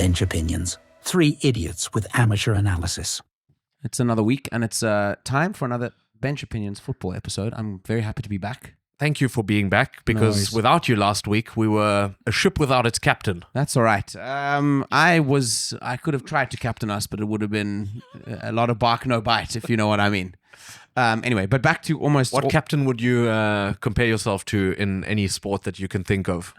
Bench Opinions. Three idiots with amateur analysis. It's another week, and it's time for another Bench Opinions football episode. I'm very happy to be back. Thank you for being back, because without you last week, we were a ship without its captain. That's all right. I could have tried to captain us, but it would have been a lot of bark, no bite, if you know what I mean. Anyway, but back to almost... What captain would you compare yourself to in any sport that you can think of?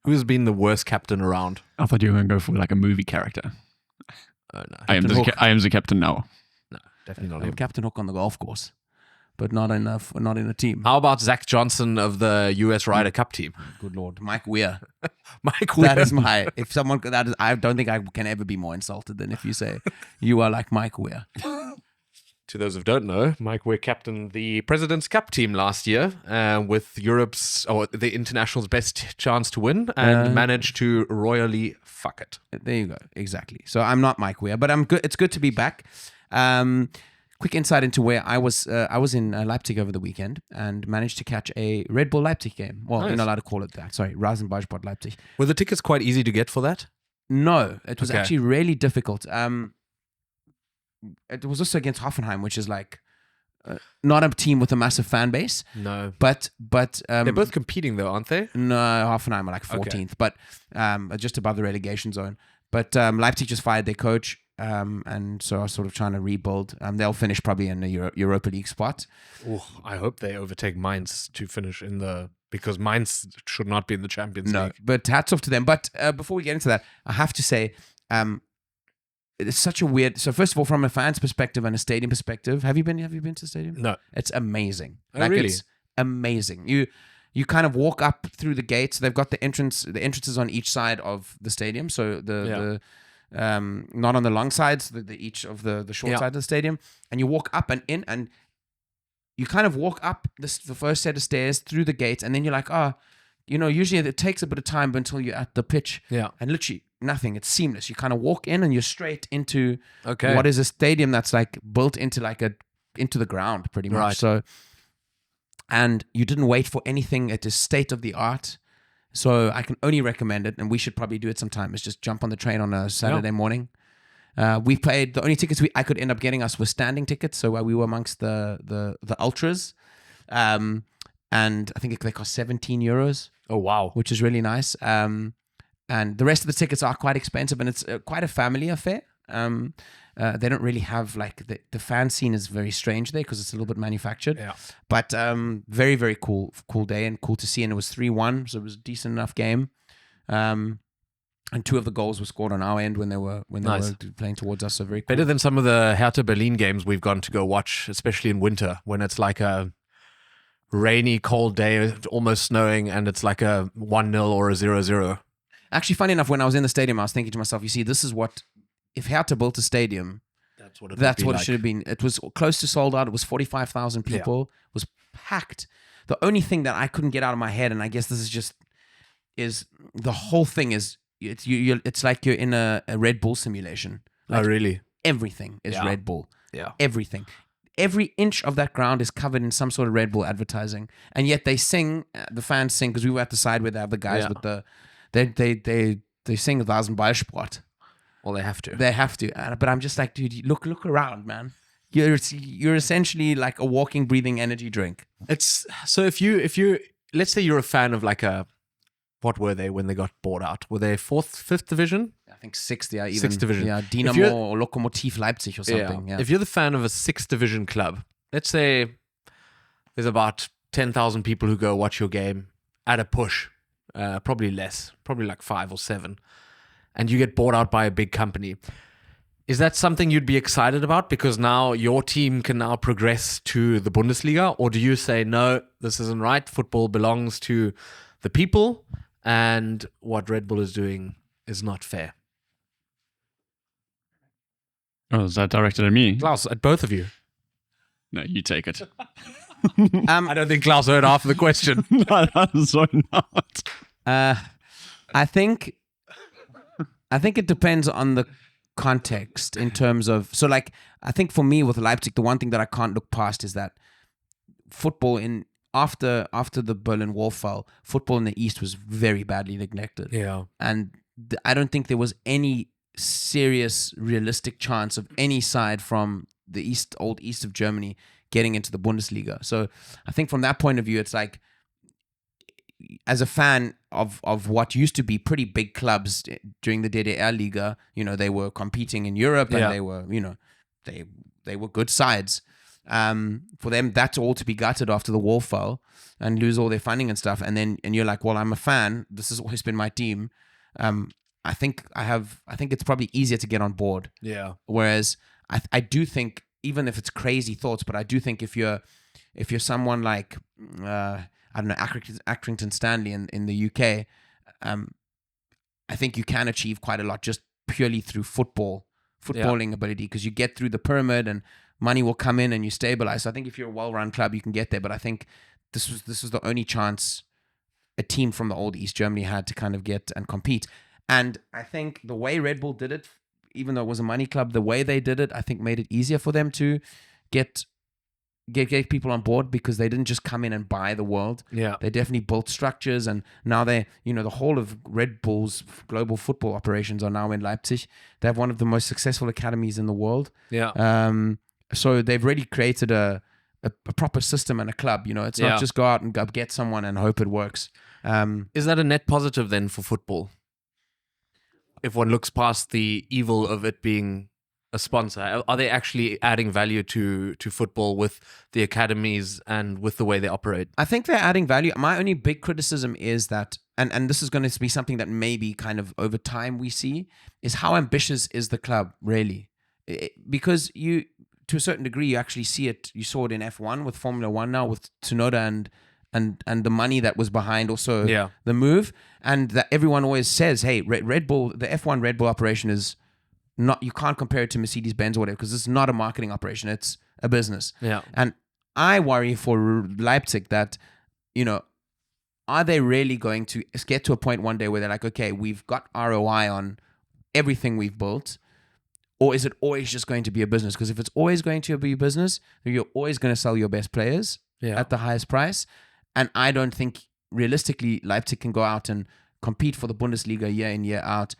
Who's been the worst captain around? I thought you were going to go for like a movie character. Oh, no. I am the captain now. No, definitely not I'm him. Captain Hook on the golf course, but not in a team. How about Zach Johnson of the US Ryder Cup team? Good Lord. Mike Weir. Mike Weir. That is my... If someone... I don't think I can ever be more insulted than if you say you are like Mike Weir. To those who don't know, Mike Weir captained the President's Cup team last year with the international's best chance to win, and managed to royally fuck it. There you go. Exactly. So I'm not Mike Weir, but I'm good. It's good to be back. Quick insight into where I was. I was in Leipzig over the weekend and managed to catch a Red Bull Leipzig game. Well, Nice. You're not allowed to call it that. Sorry, Rasenballsport Leipzig. Were the tickets quite easy to get for that? No, it was Okay. actually really difficult. It was also against Hoffenheim, which is like not a team with a massive fan base. No. But They're both competing though, aren't they? No, Hoffenheim are like 14th, but just above the relegation zone. But Leipzig just fired their coach, and so I was sort of trying to rebuild. They'll finish probably in the Europa League spot. Oh, I hope they overtake Mainz to finish because Mainz should not be in the Champions No, League. but hats off to them. But before we get into that, I have to say, it's such a weird. So first of all, from a fan's perspective and a stadium perspective, have you been to the stadium? No. It's amazing. Oh, really? It's amazing. You kind of walk up through the gates. They've got the entrances on each side of the stadium. So the not on the long sides, each of the short side of the stadium. And you walk up and in, and you kind of walk up the first set of stairs through the gates, and then you're like, usually it takes a bit of time until you're at the pitch. Yeah. And literally nothing. It's seamless. You kind of walk in and you're straight into Okay. what is a stadium that's like built into into the ground pretty much. Right. So, and you didn't wait for anything. It is state of the art. So I can only recommend it, and we should probably do it sometime, is just jump on the train on a Saturday morning. We played, the only tickets I could end up getting us were standing tickets. So we were amongst the ultras. And I think they cost 17 euros. Oh, wow. Which is really nice. And the rest of the tickets are quite expensive, and it's quite a family affair. They don't really have the fan scene is very strange there because it's a little bit manufactured. Yeah. But very, very cool day and cool to see. And it was 3-1, so it was a decent enough game. And two of the goals were scored on our end when they were playing towards us. So very cool. Better than some of the Hertha Berlin games we've gone to go watch, especially in winter, when it's like a rainy, cold day, almost snowing, and it's like a 1-0 or a 0-0. Actually, funny enough, when I was in the stadium, I was thinking to myself, you see, this is what, if Hertha built a stadium, That's what it should have been. It was close to sold out. It was 45,000 people. It was packed. The only thing that I couldn't get out of my head, and I guess this is the whole thing is, it's like you're in a Red Bull simulation. Like Oh, really? everything is Red Bull. Yeah. Everything. Every inch of that ground is covered in some sort of Red Bull advertising. And yet they sing, the fans sing, because we were at the side where they have the guys with the... They sing Rasenballsport. Well, they have to. They have to. But I'm just like, dude, look around, man. You're essentially like a walking, breathing energy drink. It's so if you let's say you're a fan of what were they when they got bought out? Were they 5th division? I think 6th, yeah. Even, 6th division. Yeah, Dynamo or Lokomotiv Leipzig or something. Yeah. If you're the fan of a 6th division club, let's say there's about 10,000 people who go watch your game at a push. Probably less, probably like 5 or 7, and you get bought out by a big company. Is that something you'd be excited about because now your team can now progress to the Bundesliga? Or do you say, no, this isn't right, football belongs to the people, and what Red Bull is doing is not fair? Oh, is that directed at me? Klaus, at both of you. No, you take it. I don't think Klaus heard half of the question. So not. I think it depends on the context in terms of, so like, I think for me with Leipzig, the one thing that I can't look past is that football after the Berlin Wall fell, football in the East was very badly neglected. Yeah. And I don't think there was any serious, realistic chance of any side from the old east of Germany getting into the Bundesliga. So I think from that point of view, it's like, as a fan of what used to be pretty big clubs during the DDR Liga, they were competing in Europe and they were, they were good sides. For them, that's all to be gutted after the wall fell and lose all their funding and stuff. And you're like, well, I'm a fan. This has always been my team. I think it's probably easier to get on board. Yeah. Whereas I do think, even if it's crazy thoughts, but I do think if you're someone like, I don't know, Accrington Stanley in the UK, I think you can achieve quite a lot just purely through footballing ability, because you get through the pyramid and money will come in and you stabilize. So I think if you're a well-run club, you can get there. But I think this was the only chance a team from the old East Germany had to kind of get and compete. And I think the way Red Bull did it, even though it was a money club, the way they did it, I think made it easier for them to get people on board, because they didn't just come in and buy the world. Yeah. They definitely built structures, and now the whole of Red Bull's global football operations are now in Leipzig. They have one of the most successful academies in the world. Yeah. So they've really created a proper system and a club. It's not just go out and go get someone and hope it works. Is that a net positive then for football? If one looks past the evil of it being a sponsor, are they actually adding value to football with the academies and with the way they operate? I think they're adding value. My only big criticism is that, and this is going to be something that maybe kind of over time we see, is how ambitious is the club really? Because to a certain degree, you actually see it. You saw it in F1 with Formula One now with Tsunoda and the money that was behind also the move, and that everyone always says, hey, Red Bull, the F1 Red Bull operation is not, you can't compare it to Mercedes-Benz or whatever, because it's not a marketing operation, it's a business. Yeah. And I worry for Leipzig that, are they really going to get to a point one day where they're like, okay, we've got ROI on everything we've built, or is it always just going to be a business? Because if it's always going to be a business, you're always going to sell your best players at the highest price. And I don't think realistically Leipzig can go out and compete for the Bundesliga year in, year out,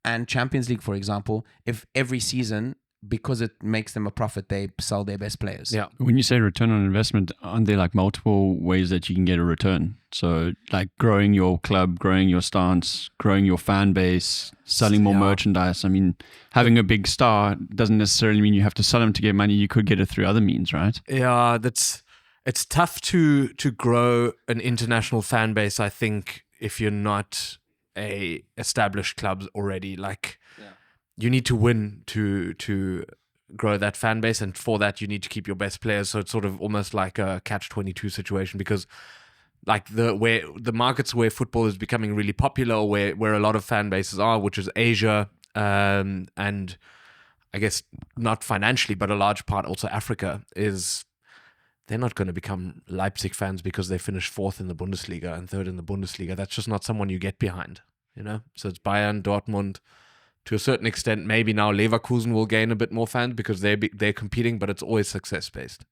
and Champions League, for example, if every season, because it makes them a profit, they sell their best players. Yeah. When you say return on investment, aren't there like multiple ways that you can get a return? So like growing your club, growing your stance, growing your fan base, selling more merchandise. I mean, having a big star doesn't necessarily mean you have to sell them to get money. You could get it through other means, right? Yeah, it's tough to grow an international fan base, I think, if you're not a established club already. Like, you need to win to grow that fan base, and for that you need to keep your best players. So it's sort of almost like a catch-22 situation, because like the markets where football is becoming really popular, where a lot of fan bases are, which is Asia, and I guess not financially, but a large part also Africa, is they're not going to become Leipzig fans because they finished fourth in the Bundesliga and third in the Bundesliga. That's just not someone you get behind, So it's Bayern, Dortmund, to a certain extent. Maybe now Leverkusen will gain a bit more fans because they're competing, but it's always success-based.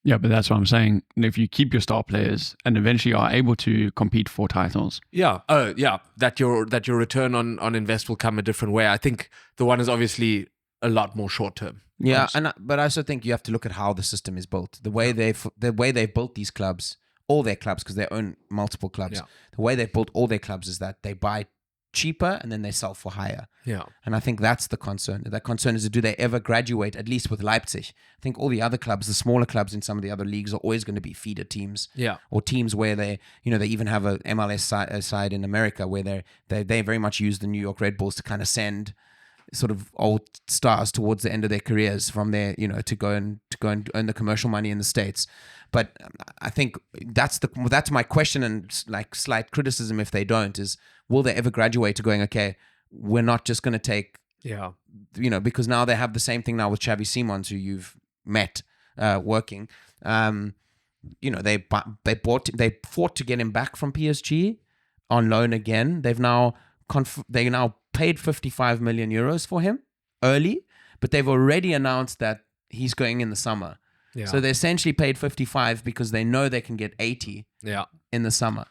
Yeah, but that's what I'm saying. If you keep your star players and eventually are able to compete for titles. Yeah. That your return on invest will come a different way. I think the one is obviously a lot more short-term. Yeah, but I also think you have to look at how the system is built. The way they've built these clubs, all their clubs, because they own multiple clubs. Yeah. The way they've built all their clubs is that they buy cheaper and then they sell for higher. Yeah. And I think that's the concern. The concern is, do they ever graduate, at least with Leipzig? I think all the other clubs, the smaller clubs in some of the other leagues, are always going to be feeder teams. Yeah. Or teams where they even have a MLS side in America where they very much use the New York Red Bulls to kind of send sort of old stars towards the end of their careers from there, to go and earn the commercial money in the States. But I think that's my question, and like slight criticism if they don't, is will they ever graduate to going, okay, we're not just going to take, because now they have the same thing now with Xavi Simons, who you've met working. They fought to get him back from PSG on loan again. They now paid 55 million euros for him early, but they've already announced that he's going in the summer. Yeah. So they essentially paid 55 because they know they can get 80 in in the summer.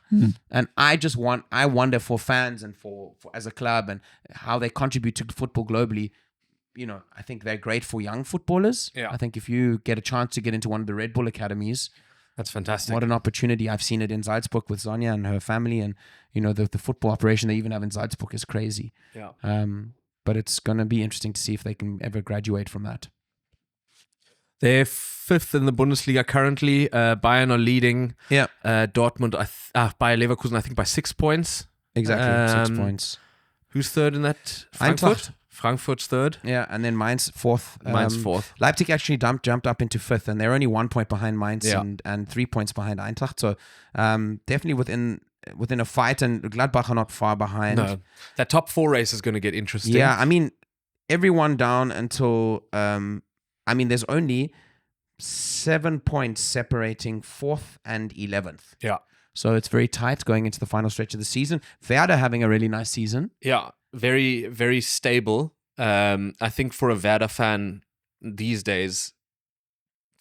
And I wonder for fans and for as a club and how they contribute to football globally. I think they're great for young footballers. Yeah. I think if you get a chance to get into one of the Red Bull academies, That's fantastic. what an opportunity. I've seen it in Salzburg with Sonja and her family, and the football operation they even have in Salzburg is crazy. Yeah. But it's going to be interesting to see if they can ever graduate from that. They're 5th in the Bundesliga currently. Bayern are leading. Yeah. Dortmund, Bayer Leverkusen, I think by 6 points. Exactly. 6 points. Who's third in that? Eintracht. Frankfurt's third. Yeah, and then Mainz 4th. Mainz 4th. Leipzig actually jumped up into 5th, and they're only 1 point behind Mainz Yeah. and 3 points behind Eintracht. So definitely within a fight, and Gladbach are not far behind. No, that top 4 race is going to get interesting. Yeah, I mean, everyone down until there's only 7 points separating 4th and 11th. Yeah. So it's very tight going into the final stretch of the season. Werder having a really nice season. Yeah, very, very stable. I think for a Werder fan these days,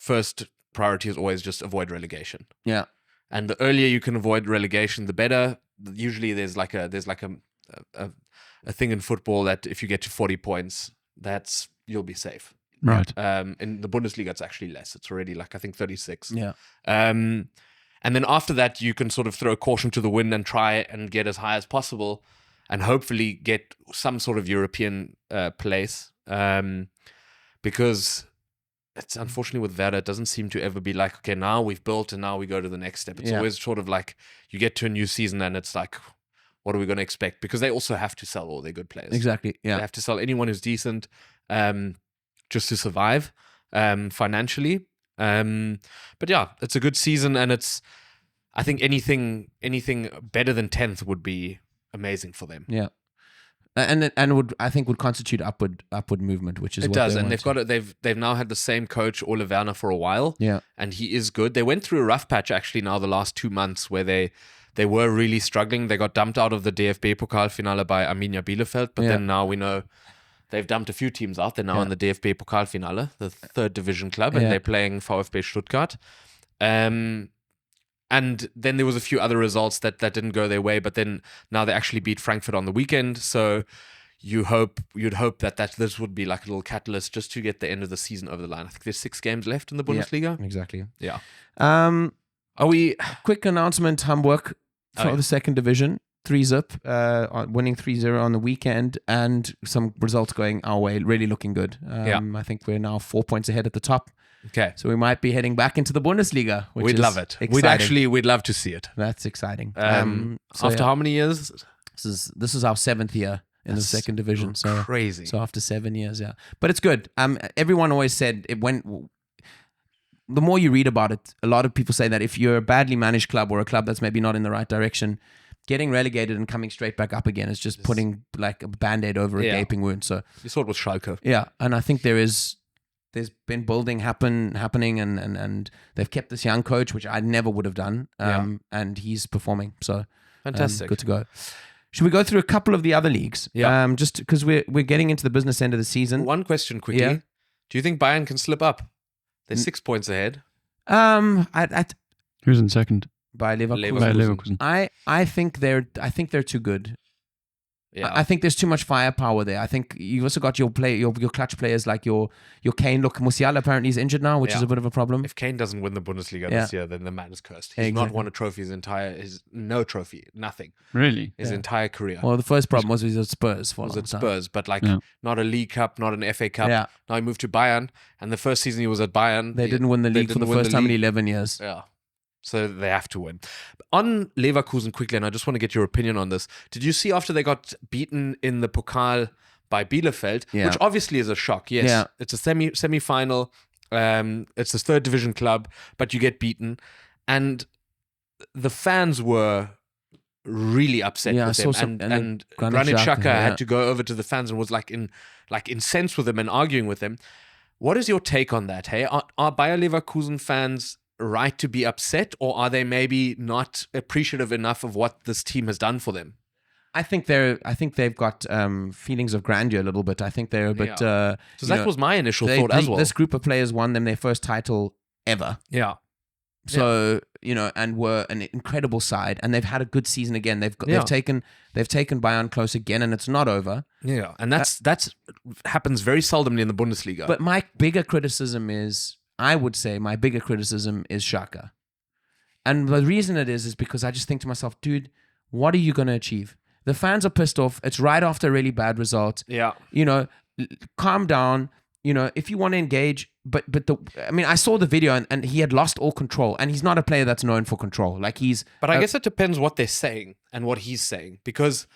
first priority is always just avoid relegation. Yeah. And the earlier you can avoid relegation, the better. Usually there's like a thing in football that if you get to 40 points, you'll be safe. Right. In the Bundesliga, it's actually less. It's already I think 36. Yeah. And then after that, you can sort of throw caution to the wind and try and get as high as possible and hopefully get some sort of European place. Because it's unfortunately with Werder, it doesn't seem to ever be like, okay, now we've built and now we go to the next step. It's always sort of like you get to a new season and it's like, what are we going to expect? Because they also have to sell all their good players. Exactly. Yeah. They have to sell anyone who's decent just to survive financially. But yeah, it's a good season, and I think anything better than 10th would be amazing for them. Yeah. And would constitute upward movement, which is it what does, they and want. they've now had the same coach Ole Werner for a while. Yeah. And he is good. They went through a rough patch actually now the last 2 months where they were really struggling. They got dumped out of the DFB Pokalfinale by Arminia Bielefeld, but then now we know they've dumped a few teams out. They're now in the DFB Pokalfinale, the 3rd division club, and they're playing VfB Stuttgart. And then there was a few other results that didn't go their way, but then now they actually beat Frankfurt on the weekend. So you'd hope that this would be like a little catalyst just to get the end of the season over the line. I think there's 6 games left in the Bundesliga. Yeah, exactly. Yeah. Are we quick announcement? Hamburg for the 2nd division, 3-zip, winning 3-0 on the weekend, and some results going our way, really looking good. I think we're now 4 points ahead at the top. Okay. So we might be heading back into the Bundesliga, which We'd is love it. exciting. We'd love to see it. That's exciting. After how many years? This is our 7th year in the 2nd division. So crazy. So after 7 years, yeah. But it's good. Everyone always said it went. The more you read about it, a lot of people say that if you're a badly managed club or a club that's maybe not in the right direction, getting relegated and coming straight back up again is just putting like a band-aid over a gaping wound. So you saw it with Schalke. Yeah, and I think there's been building happening and they've kept this young coach, which I never would have done. And he's performing. So fantastic. Good to go. Should we go through a couple of the other leagues? Yeah. Just because we're getting into the business end of the season. One question quickly. Yeah. Do you think Bayern can slip up? They're 6 points ahead. Who's in second? By Leverkusen. By Leverkusen. I think they're too good. Yeah. I think there's too much firepower there. I think you've also got your clutch players like your Kane. Look, Musiala apparently is injured now, which is a bit of a problem. If Kane doesn't win the Bundesliga this year, then the man is cursed. He's not won a trophy no trophy, nothing. Really? His entire career. Well, the first problem was at Spurs for a long time. Spurs, but not a League Cup, not an FA Cup. Yeah. Now he moved to Bayern, and the first season he was at Bayern, they didn't win the league for the first time in 11 years. Yeah. So they have to win. On Leverkusen quickly, and I just want to get your opinion on this. Did you see after they got beaten in the Pokal by Bielefeld, which obviously is a shock. Yes, it's a semi-final. It's the 3rd division club, but you get beaten. And the fans were really upset with them. And Granit Xhaka had to go over to the fans and was incensed with them and arguing with them. What is your take on that? Hey, are Bayer Leverkusen fans right to be upset, or are they maybe not appreciative enough of what this team has done for them? I think they've got feelings of grandeur a little bit. I think they're a bit. So that was my initial thought as well. This group of players won them their first title ever. Yeah. So and were an incredible side, and they've had a good season again. They've taken Bayern close again, and it's not over. Yeah, and that's happens very seldomly in the Bundesliga. But my bigger criticism is Schalke. And the reason it is because I just think to myself, dude, what are you going to achieve? The fans are pissed off. It's right after a really bad result. Yeah. Calm down. If you want to engage, but I saw the video and he had lost all control, and he's not a player that's known for control. But I guess it depends what they're saying and what he's saying, because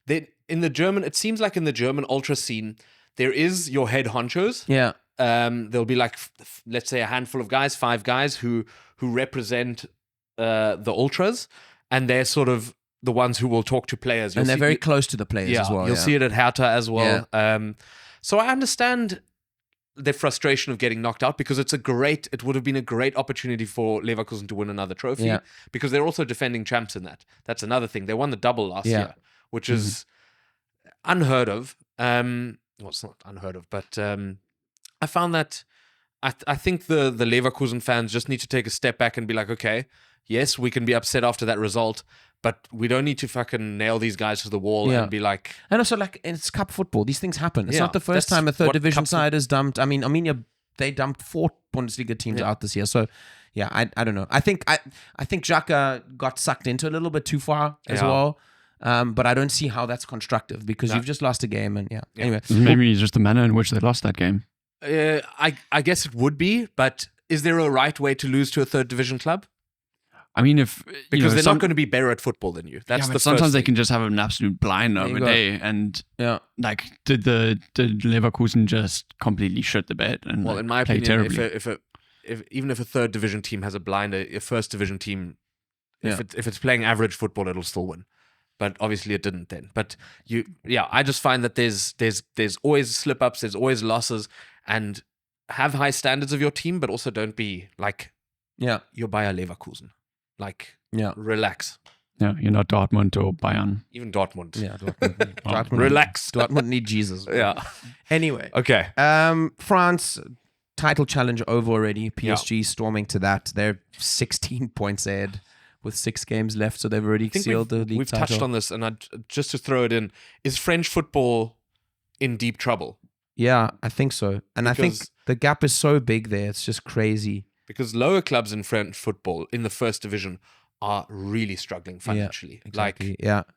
it seems like in the German ultra scene, there is your head honchos. Yeah. There'll be like, let's say, a handful of guys, 5 guys who represent the ultras, and they're sort of the ones who will talk to players. And they're very close to the players as well. You'll see it at Hertha as well. Yeah. So I understand the frustration of getting knocked out, because it would have been a great opportunity for Leverkusen to win another trophy, because they're also defending champs in that. That's another thing. They won the double last year, which is unheard of. Well, it's not unheard of, but I found that I think the Leverkusen fans just need to take a step back and be like, okay, yes, we can be upset after that result, but we don't need to fucking nail these guys to the wall and be like... And also, it's cup football. These things happen. It's not the first time a third division side is dumped. Arminia, they dumped 4 Bundesliga teams out this year. So, yeah, I don't know. I think Xhaka got sucked into a little bit too far as well. But I don't see how that's constructive, because you've just lost a game. And anyway. Maybe it's just the manner in which they lost that game. I guess it would be, but is there a right way to lose to a third division club? I mean, because they're not going to be better at football than you. That's the sometimes they thing. can just have an absolute blind of a day, and did Leverkusen just completely shit the bed and in my play opinion, terribly? even if a third division team has a blinder, a first division team, if it's playing average football, it'll still win. But obviously it didn't then. But I just find that there's always slip ups, there's always losses, and have high standards of your team, but also don't be like you're Bayer Leverkusen. Relax. Yeah, you're not Dortmund or Bayern. Even Dortmund. Yeah, Dortmund. Relax. Dortmund need Jesus. Yeah. Anyway. Okay. France title challenge over already. PSG storming to that. They're 16 points ahead with 6 games left, so they've already sealed the league We've title. touched on this, and just to throw it in, is French football in deep trouble? Yeah, I think so. And I think the gap is so big there. It's just crazy. Because lower clubs in French football in the first division are really struggling financially. Exactly.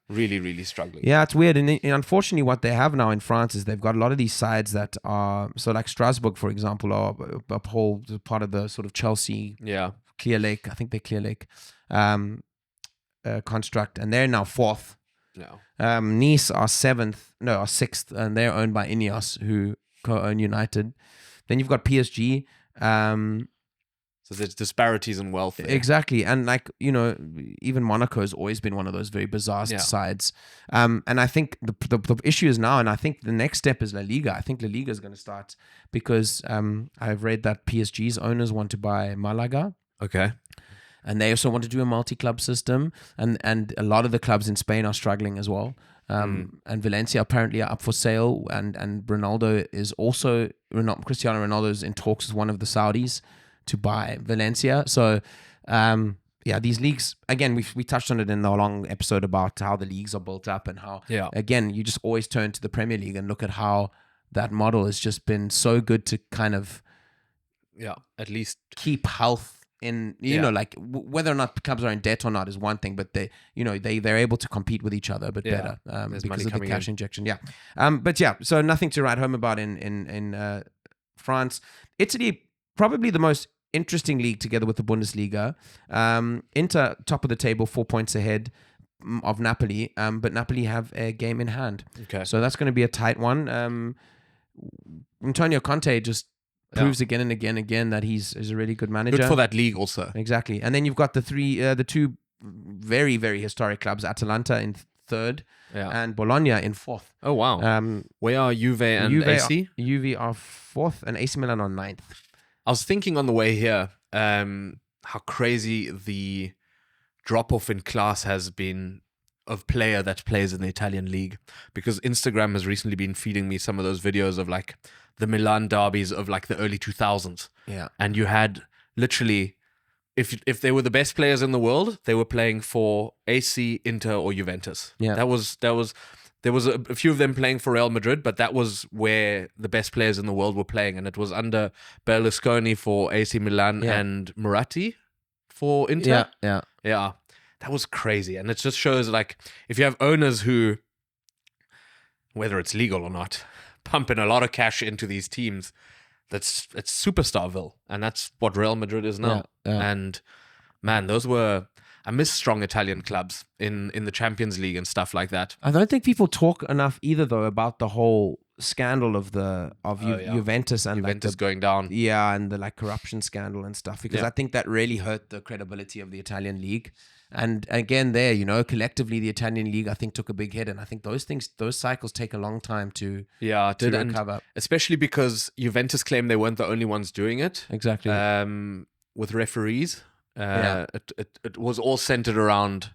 Really, really struggling. Yeah, it's weird. And unfortunately, what they have now in France is they've got a lot of these sides that are... So like Strasbourg, for example, are a whole part of the sort of Chelsea, Clear Lake, I think they're Clear Lake, construct. And they're now 4th. No. Nice are 6th, and they're owned by Ineos, who co-own United. Then you've got PSG. So there's disparities in wealth there. Exactly. And even Monaco has always been one of those very bizarre sides. And I think the issue is now, and I think the next step is La Liga. I think La Liga is going to start because I've read that PSG's owners want to buy Malaga. Okay. And they also want to do a multi-club system. And a lot of the clubs in Spain are struggling as well. And Valencia apparently are up for sale. And Ronaldo is also... Cristiano Ronaldo is in talks with one of the Saudis to buy Valencia. So, these leagues, again, we touched on it in the long episode about how the leagues are built up and how, again, you just always turn to the Premier League and look at how that model has just been so good to kind of, at least keep health in, whether or not clubs are in debt or not is one thing, but they're able to compete with each other a bit better because of the cash injection. So nothing to write home about in France. Italy, probably the most interesting league together with the Bundesliga. Inter, top of the table, 4 points ahead of Napoli, but Napoli have a game in hand. Okay. So that's going to be a tight one. Antonio Conte just proves again and again that he's a really good manager. Good for that league also. Exactly. And then you've got the two very, very historic clubs, Atalanta in 3rd and Bologna in 4th. Oh, wow. Where are Juve and AC? Juve are 4th and AC Milan on 9th. I was thinking on the way here how crazy the drop-off in class has been of player that plays in the Italian league, because Instagram has recently been feeding me some of those videos of like the Milan derbies of like the early 2000s. Yeah. And you had literally, if they were the best players in the world, they were playing for AC, Inter, or Juventus. Yeah. There was a few of them playing for Real Madrid, but that was where the best players in the world were playing, and it was under Berlusconi for AC Milan and Moratti for Inter. Yeah. That was crazy, and it just shows like if you have owners who, whether it's legal or not, pumping a lot of cash into these teams. It's superstarville, and that's what Real Madrid is now. And man, I miss strong Italian clubs in the Champions League and stuff like that. I don't think people talk enough either, though, about the whole scandal of Juventus and Juventus going down. Yeah, and the corruption scandal and stuff, because I think that really hurt the credibility of the Italian league. And again, there, collectively, the Italian league, I think, took a big hit. And I think those cycles take a long time to recover. Especially because Juventus claimed they weren't the only ones doing it. Exactly. With referees. It was all centered around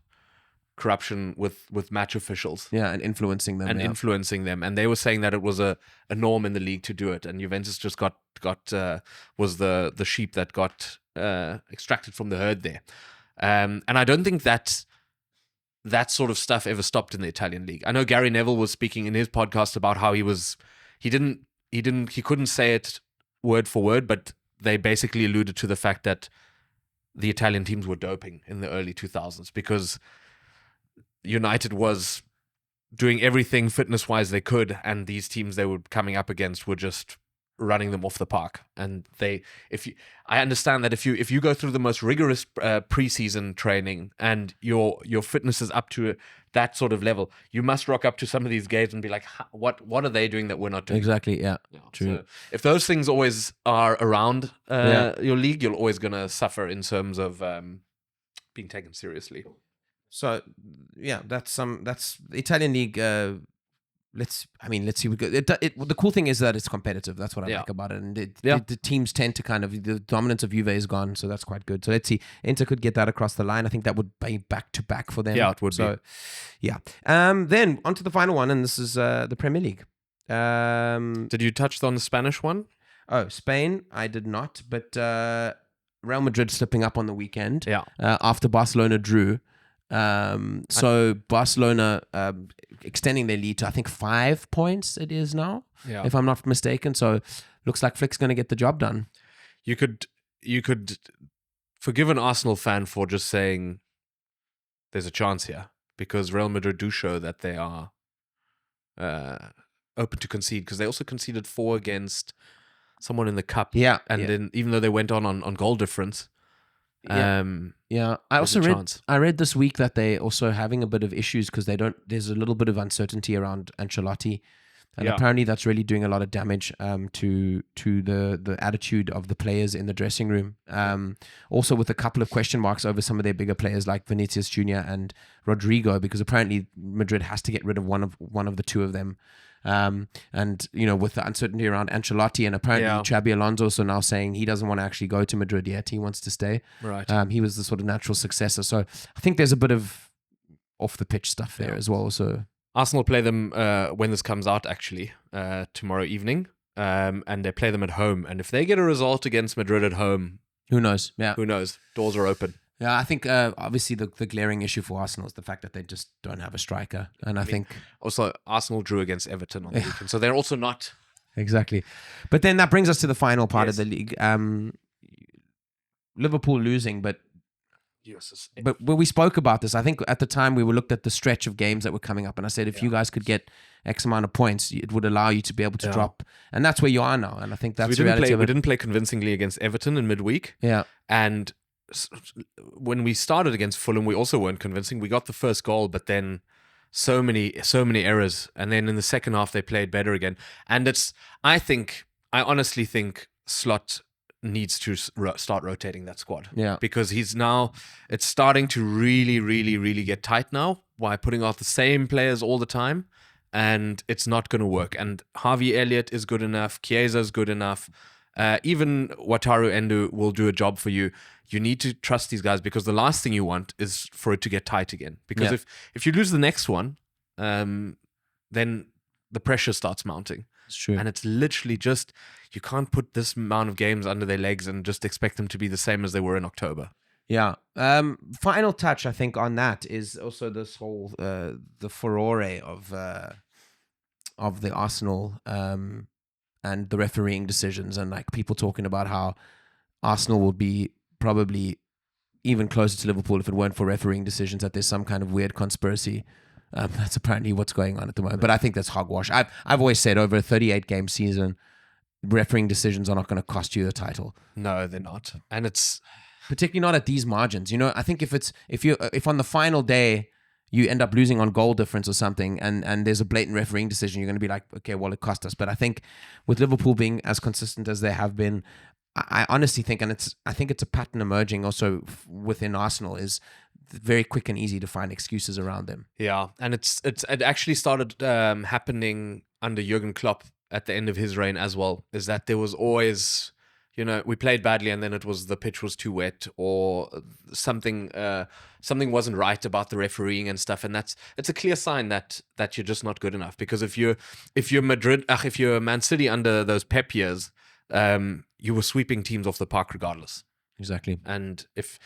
corruption with match officials. Yeah, and influencing them. And they were saying that it was a norm in the league to do it. And Juventus just was the sheep that got extracted from the herd there. And I don't think that sort of stuff ever stopped in the Italian league. I know Gary Neville was speaking in his podcast about how he couldn't say it word for word, but they basically alluded to the fact that the Italian teams were doping in the early 2000s because United was doing everything fitness-wise they could, and these teams they were coming up against were just running them off the park. And I understand that if you go through the most rigorous preseason training and your fitness is up to that sort of level, you must rock up to some of these games and be like, what are they doing that we're not doing? Exactly. Yeah. True. So if those things always are around your league, you're always gonna suffer in terms of being taken seriously. So yeah, that's the Italian league. Let's see. The cool thing is that it's competitive. That's what I like about it. And the teams tend to the dominance of Juve is gone, so that's quite good. So let's see. Inter could get that across the line. I think that would be back to back for them. Yeah, it would be. Yeah. Then on to the final one, and this is the Premier League. Did you touch on the Spanish one? Oh, Spain, I did not. But Real Madrid slipping up on the weekend. Yeah. After Barcelona drew. So Barcelona extending their lead to I think 5 points it is now, if I'm not mistaken. So looks like Flick's going to get the job done. You could forgive an Arsenal fan for just saying there's a chance here, because Real Madrid do show that they are open to concede, because they also conceded 4 against someone in the cup. Yeah, then even though they went on goal difference. I also read this week that they also having a bit of issues because there's a little bit of uncertainty around Ancelotti, and apparently that's really doing a lot of damage to the attitude of the players in the dressing room. Also with a couple of question marks over some of their bigger players like Vinicius Jr. and Rodrigo, because apparently Madrid has to get rid of one of the two of them. And with the uncertainty around Ancelotti, and apparently Xabi Alonso also now saying he doesn't want to actually go to Madrid yet. He wants to stay. Right. He was the sort of natural successor. So I think there's a bit of off the pitch stuff there as well. So Arsenal play them when this comes out actually tomorrow evening, and they play them at home. And if they get a result against Madrid at home, who knows? Yeah, who knows? Doors are open. Yeah, I think obviously the glaring issue for Arsenal is the fact that they just don't have a striker. And I think also Arsenal drew against Everton on the weekend, so they're also not exactly. But then that brings us to the final part of the league. Liverpool losing, but when we spoke about this, I think at the time we looked at the stretch of games that were coming up, and I said if you guys could get X amount of points, it would allow you to be able to drop, and that's where you are now. And I think that's the reality of it. We didn't play convincingly against Everton in midweek. Yeah, and when we started against Fulham, we also weren't convincing. We got the first goal, but then so many errors, and then in the second half they played better again. And I honestly think Slot needs to start rotating that squad. Yeah, because it's starting to really, really, really get tight now by putting off the same players all the time, and it's not going to work. And Harvey Elliott is good enough. Chiesa is good enough. Even Wataru Endo will do a job for you. You need to trust these guys, because the last thing you want is for it to get tight again. Because if you lose the next one, then the pressure starts mounting. It's true. And it's literally just, you can't put this amount of games under their legs and just expect them to be the same as they were in October. Yeah. Final touch, I think, on that is also this whole the furore of the Arsenal and the refereeing decisions, and like people talking about how Arsenal would be probably even closer to Liverpool if it weren't for refereeing decisions. That there's some kind of weird conspiracy. That's apparently what's going on at the moment. But I think that's hogwash. I've always said over a 38 game season, refereeing decisions are not going to cost you the title. No, they're not, and it's particularly not at these margins. You know, I think if on the final day you end up losing on goal difference or something, and there's a blatant refereeing decision, you're going to be like, okay, well, it cost us. But I think with Liverpool being as consistent as they have been, I honestly think, and I think it's a pattern emerging also within Arsenal, is very quick and easy to find excuses around them. Yeah, and it actually started happening under Jurgen Klopp at the end of his reign as well. Is that there was always, you know, we played badly and then it was the pitch was too wet or something wasn't right about the refereeing and stuff, and it's a clear sign that you're just not good enough. Because if you're Man City under those Pep years, you were sweeping teams off the park regardless. Exactly. And if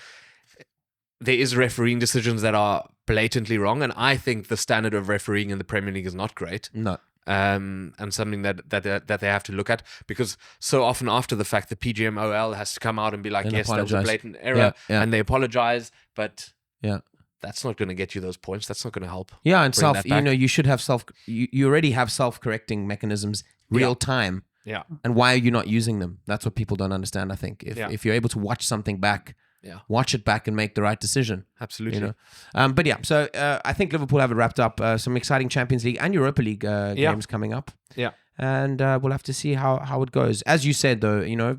there is refereeing decisions that are blatantly wrong, and I think the standard of refereeing in the Premier League is not great. No. And something that they have to look at, because so often after the fact, the PGMOL has to come out and be like, yes, that was a blatant error, and they apologize, but that's not going to get you those points. That's not going to help. Yeah, and you should have you already have self-correcting mechanisms real time. Yeah. And why are you not using them? That's what people don't understand, I think. If you're able to watch something back, watch it back and make the right decision. Absolutely. You know? But yeah, so I think Liverpool have it wrapped up. Some exciting Champions League and Europa League games coming up. Yeah. And we'll have to see how it goes. As you said, though, you know,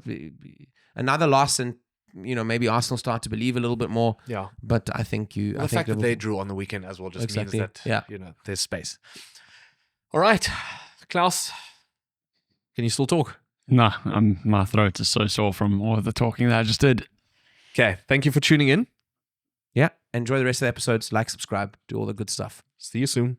another loss and, you know, maybe Arsenal start to believe a little bit more. Yeah. But I think the fact Liverpool, that they drew on the weekend as well just means that, you know, there's space. All right, Klaus, can you still talk? Nah, my throat is so sore from all of the talking that I just did. Okay, thank you for tuning in. Yeah, enjoy the rest of the episodes. Like, subscribe, do all the good stuff. See you soon.